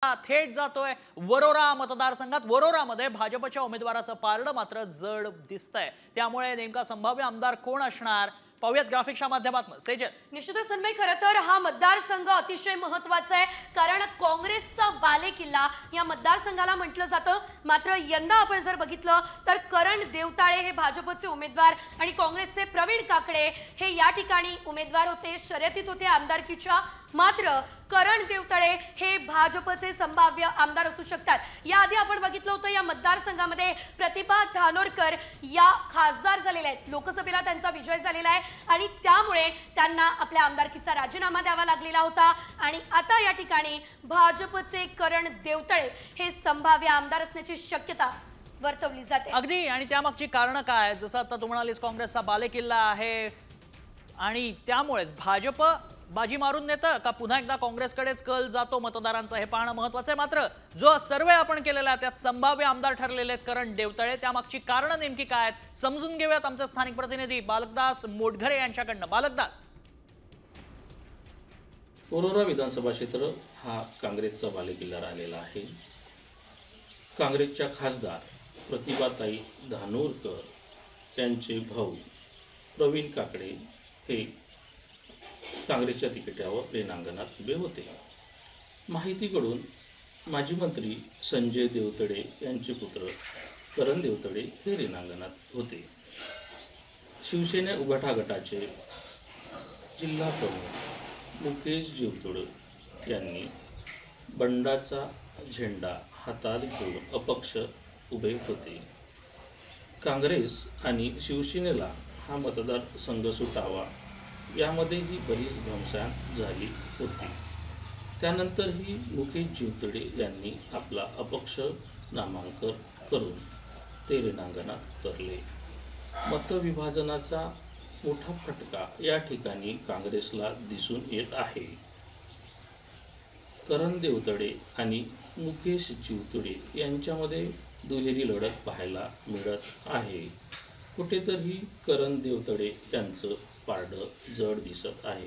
थेट जातोय वरोरा मतदारसंघात। वरोरामध्ये भाजपच्या उमेदवाराचं पारडं मात्र जड दिसतंय। त्यामुळे नेमका संभाव्य आमदार कोण असणार पाहूयात ग्राफिक्सच्या माध्यमातून। सेजल, निश्चितच सन्मय, खरं तर हा मतदारसंघ अतिशय महत्त्वाचा आहे, कारण काँग्रेसचा बालेकिल्ला या मतदारसंघाला म्हटलं जातं। मात्र यंदा आपण जर बघितलं तर करण देवताळे हे भाजपचे उमेदवार आणि काँग्रेसचे प्रवीण काकडे हे या ठिकाणी उमेदवार होते, शर्यतीत होते आमदारकीच्या। मात्र करण देवताळे हे भाजपचे संभाव्य आमदार असू शकतात। याआधी आपण बघितलं होतं या मतदारसंघामध्ये प्रतिभा धानोरकर या खासदार झालेल्या आहेत, लोकसभेला त्यांचा विजय झालेला आहे आणि त्यामुळे त्यांना आपल्या आमदारकीचा राजीनामा द्यावा लागलेला होता। आणि आता या ठिकाणी भाजपचे करण देवताळे हे संभाव्य आमदार असण्याची शक्यता वर्तवली जाते। अगदी, आणि त्यामागची कारणं काय? जसं आता तू म्हणालीस काँग्रेसचा बालेकिल्ला आहे आणि त्यामुळेच भाजप बाजी मारून नेतं का पुन्हा एकदा काँग्रेसकडेच कल जातो मतदारांचा, हे पाहणं महत्त्वाचं आहे। मात्र जो सर्वे आपण केलेला आहे त्यात संभाव्य आमदार ठरलेले आहेत करण देवताळे। त्यामागची कारणं नेमकी काय आहेत समजून घेऊयात आमचे स्थानिक प्रतिनिधी बालकदास मोटघरे यांच्याकडनं। बालकदास, वरोरा विधानसभा क्षेत्र हा काँग्रेसचा बालेकिल्ला राहिलेला आहे। काँग्रेसच्या खासदार प्रतिभाताई धानोरकर यांचे भाऊ प्रवीण काकडे हे काँग्रेसच्या तिकिटावर रिंगणात उभे होते। माहितीकडून माजी मंत्री संजय देवतळे यांचे पुत्र करण देवतळे हे रिंगणात होते। शिवसेना उभाटा गटाचे जिल्हा प्रमुख मुकेश जीवतोडे यांनी बंडाचा झेंडा हातात घेऊन अपक्ष उभे होते। काँग्रेस आणि शिवसेनेला हा मतदारसंघ सुटावा यामध्येही बरीच घमसान झाली होती। त्यानंतरही मुकेश जीवतोडे यांनी आपला अपक्ष नामांकन करून ते रिंगणात उतरले। मतविभाजनाचा मोठा फटका या ठिकाणी काँग्रेसला दिसून येत आहे। करण देवतळे आणि मुकेश जीवतोडे यांच्यामध्ये दुहेरी लढत पाहायला मिळत आहे। कुठेतरी करण देवतळे यांचं पारडं जड दिसत आहे।